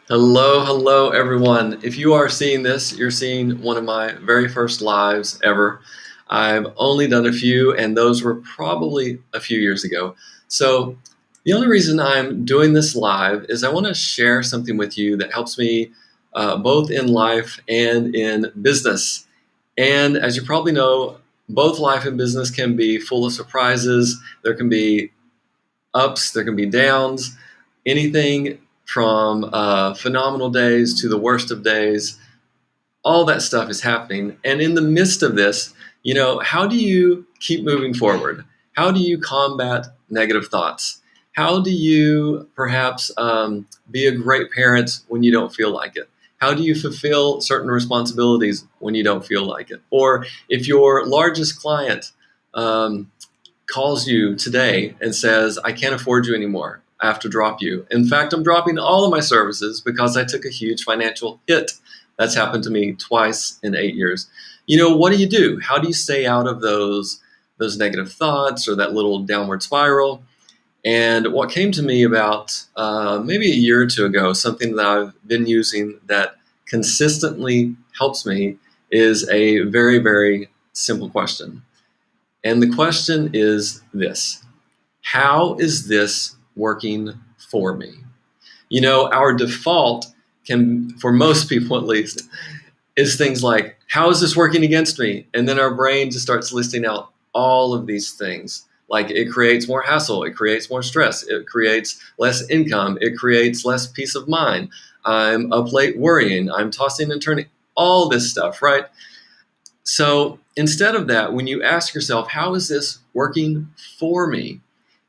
Hello, hello, everyone. If you are seeing this, you're seeing one of my very first lives ever. I've only done a few, and those were probably a few years ago. So, the only reason I'm doing this live is I want to share something with you that helps me both in life and in business. And as you probably know, both life and business can be full of surprises. There can be ups, there can be downs, anything from phenomenal days to the worst of days. All that stuff is happening. And in the midst of this, how do you keep moving forward? How do you combat negative thoughts? How do you perhaps be a great parent when you don't feel like it? How do you fulfill certain responsibilities when you don't feel like it? Or if your largest client calls you today and says, I can't afford you anymore. I have to drop you. In fact, I'm dropping all of my services because I took a huge financial hit. That's happened to me twice in 8 years. What do? How do you stay out of those negative thoughts or that little downward spiral? And what came to me about maybe a year or two ago, something that I've been using that consistently helps me, is a very, very simple question. And the question is this: how is this working for me? Our default can, for most people at least, is things like, how is this working against me? And then our brain just starts listing out all of these things. Like, it creates more hassle, it creates more stress, it creates less income, it creates less peace of mind. I'm up late worrying, I'm tossing and turning, all this stuff, right? So instead of that, when you ask yourself, how is this working for me?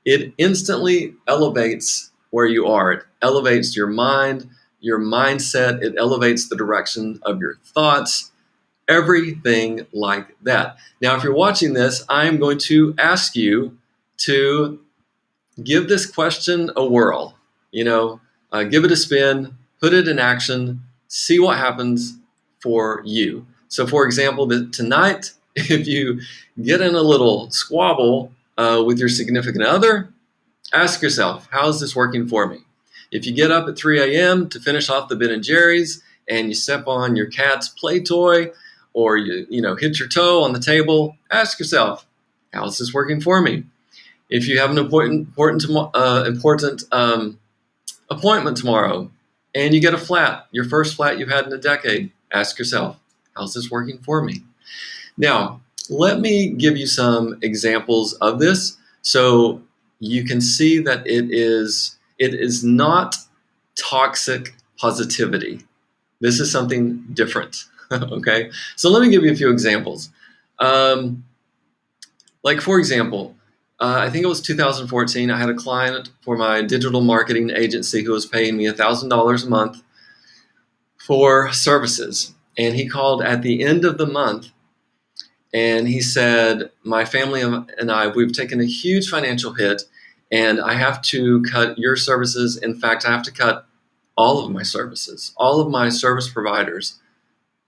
It instantly elevates where you are. It elevates your mind, your mindset. It elevates the direction of your thoughts, everything like that. Now, if you're watching this, I'm going to ask you to give this question a whirl. Give it a spin, put it in action, see what happens for you. So, for example, tonight, if you get in a little squabble with your significant other, ask yourself, how is this working for me? If you get up at 3 a.m. to finish off the Ben and Jerry's and you step on your cat's play toy, or you hit your toe on the table, ask yourself, how is this working for me? If you have an important appointment tomorrow and you get a flat, your first flat you've had in a decade, ask yourself, how's this working for me? Now, let me give you some examples of this so you can see that it is not toxic positivity. This is something different. Okay, so let me give you a few examples. Like, for example, I think it was 2014. I had a client for my digital marketing agency who was paying me $1,000 a month for services. And he called at the end of the month and he said, my family and I, we've taken a huge financial hit and I have to cut your services. In fact, I have to cut all of my services, all of my service providers.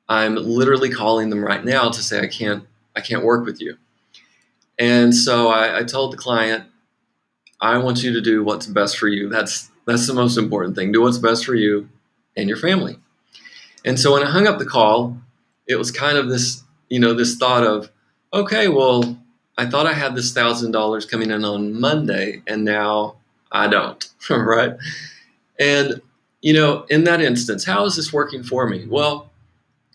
I'm literally calling them right now to say, I can't work with you. And so I told the client, I want you to do what's best for you. That's the most important thing. Do what's best for you and your family. And so when I hung up the call, it was kind of this thought of, okay, well, I thought I had this $1,000 coming in on Monday, and now I don't, right? And, in that instance, how is this working for me? Well,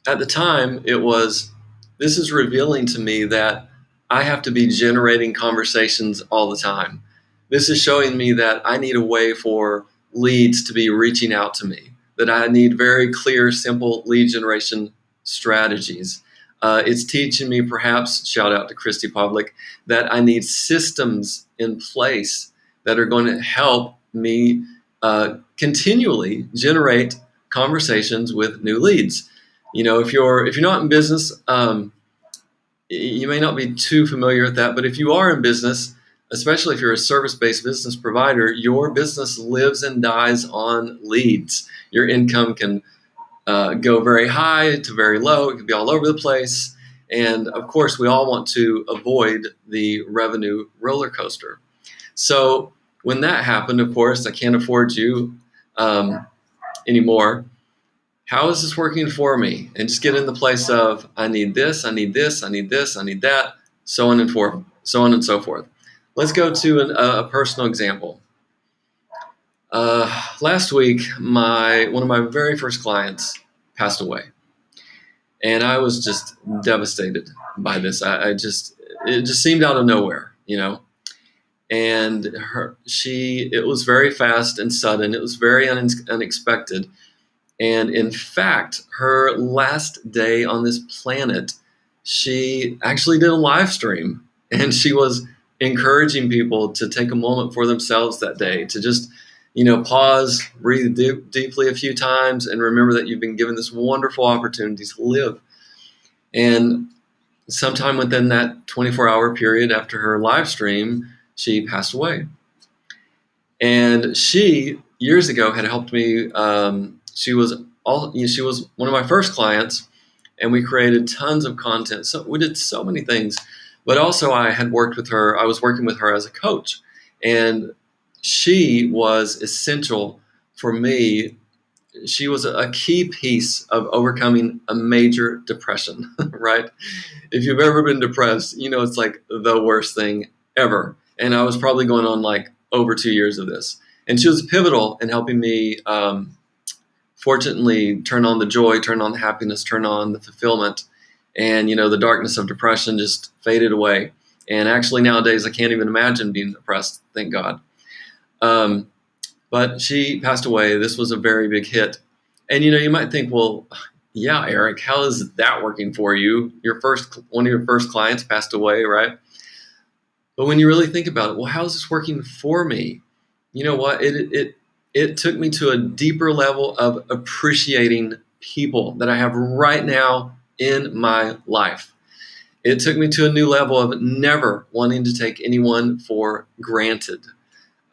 at the time, this is revealing to me that I have to be generating conversations all the time. This is showing me that I need a way for leads to be reaching out to me, that I need very clear, simple lead generation strategies. It's teaching me, perhaps, shout out to Christy Pavlik, that I need systems in place that are going to help me continually generate conversations with new leads. If you're not in business, you may not be too familiar with that, but if you are in business, especially if you're a service-based business provider, your business lives and dies on leads. Your income can go very high to very low. It can be all over the place. And of course, we all want to avoid the revenue roller coaster. So when that happened, of course, I can't afford you. anymore. How is this working for me? And just get in the place of, I need this, I need this, I need this, I need that, so on and so forth. Let's go to a personal example. Last week, one of my very first clients passed away, and I was just devastated by this. It just seemed out of nowhere, And it was very fast and sudden. It was very unexpected. And in fact, her last day on this planet, she actually did a live stream, and she was encouraging people to take a moment for themselves that day, to just, pause, breathe deeply a few times, and remember that you've been given this wonderful opportunity to live. And sometime within that 24-hour period after her live stream, she passed away. And she, years ago, had helped me. She was one of my first clients, and we created tons of content. So we did so many things, but also I was working with her as a coach, and she was essential for me. She was a key piece of overcoming a major depression, right? If you've ever been depressed, it's like the worst thing ever. And I was probably going on like over 2 years of this. And she was pivotal in helping me, fortunately, turn on the joy, turn on the happiness, turn on the fulfillment. And, the darkness of depression just faded away. And actually nowadays, I can't even imagine being depressed, thank God. But she passed away. This was a very big hit. And, you might think, well, yeah, Eric, how is that working for you? One of your first clients passed away, right? But when you really think about it, well, how is this working for me? You know what? It took me to a deeper level of appreciating people that I have right now in my life. It took me to a new level of never wanting to take anyone for granted.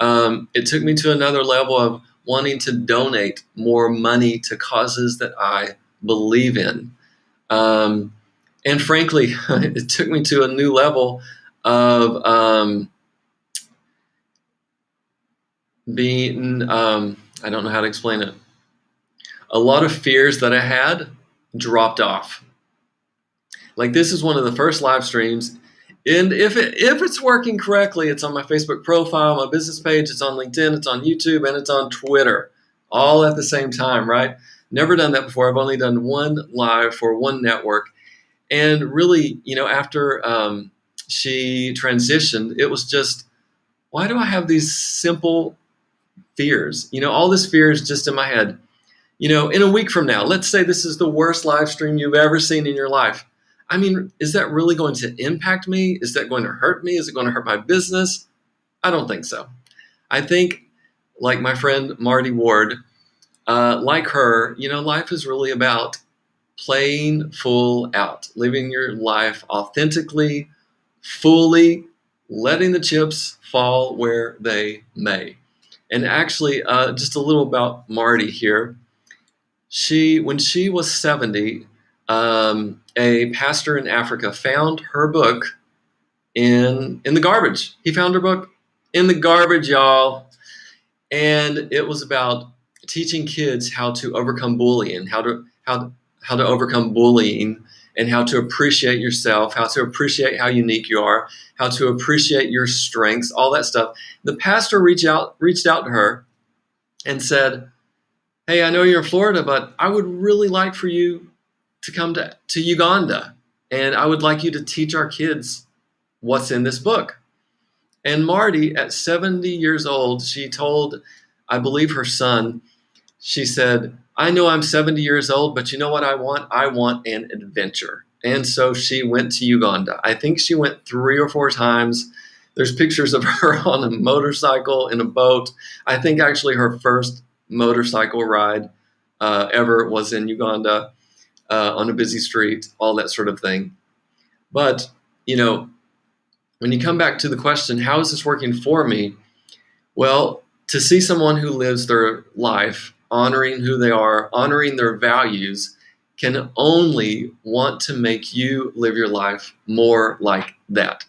It took me to another level of wanting to donate more money to causes that I believe in. And frankly, it took me to a new level of being, I don't know how to explain it. A lot of fears that I had dropped off. Like, this is one of the first live streams. And if it's working correctly, it's on my Facebook profile, my business page, it's on LinkedIn, it's on YouTube, and it's on Twitter, all at the same time, right? Never done that before. I've only done one live for one network. And really, after she transitioned, it was just, why do I have these simple fears? All this fear is just in my head. In a week from now, let's say this is the worst live stream you've ever seen in your life. I mean, is that really going to impact me? Is that going to hurt me? Is it going to hurt my business? I don't think so. I think, like my friend Marty Ward, like her, life is really about playing full out, living your life authentically, fully, letting the chips fall where they may. And actually, just a little about Marty here. When she was 70, a pastor in Africa found her book in the garbage. He found her book in the garbage, y'all. And it was about teaching kids how to overcome bullying, how to overcome bullying, and how to appreciate yourself, how to appreciate how unique you are, how to appreciate your strengths, all that stuff. The pastor reached out to her and said, hey, I know you're in Florida, but I would really like for you to come to Uganda, and I would like you to teach our kids what's in this book. And Marty, at 70 years old, she told, I believe, her son, she said, I know I'm 70 years old, but you know what I want? I want an adventure. And so she went to Uganda. I think she went 3 or 4 times. There's pictures of her on a motorcycle, in a boat. I think actually her first motorcycle ride ever was in Uganda, on a busy street, all that sort of thing. But, when you come back to the question, how is this working for me? Well, to see someone who lives their life honoring who they are, honoring their values, can only want to make you live your life more like that.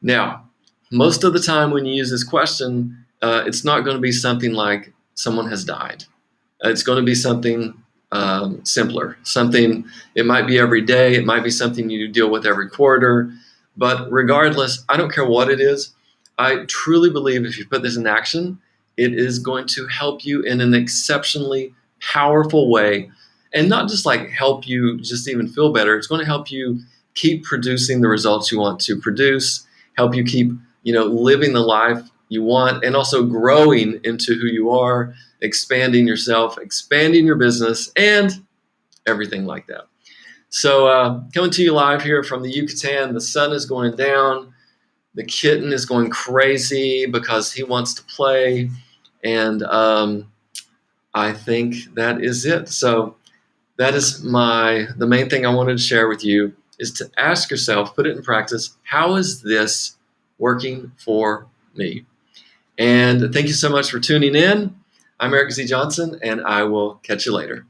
Now, most of the time when you use this question, it's not going to be something like someone has died. It's going to be something simpler. Something, it might be every day, it might be something you deal with every quarter, but regardless, I don't care what it is. I truly believe if you put this in action, it is going to help you in an exceptionally powerful way, and not just like help you just even feel better. It's going to help you keep producing the results you want to produce, help you keep, living the life you want, and also growing into who you are, expanding yourself, expanding your business, and everything like that. So coming to you live here from the Yucatan, the sun is going down. The kitten is going crazy because he wants to play. And I think that is it. So that is the main thing I wanted to share with you, is to ask yourself, put it in practice, how is this working for me? And thank you so much for tuning in. I'm Eric Z. Johnson, and I will catch you later.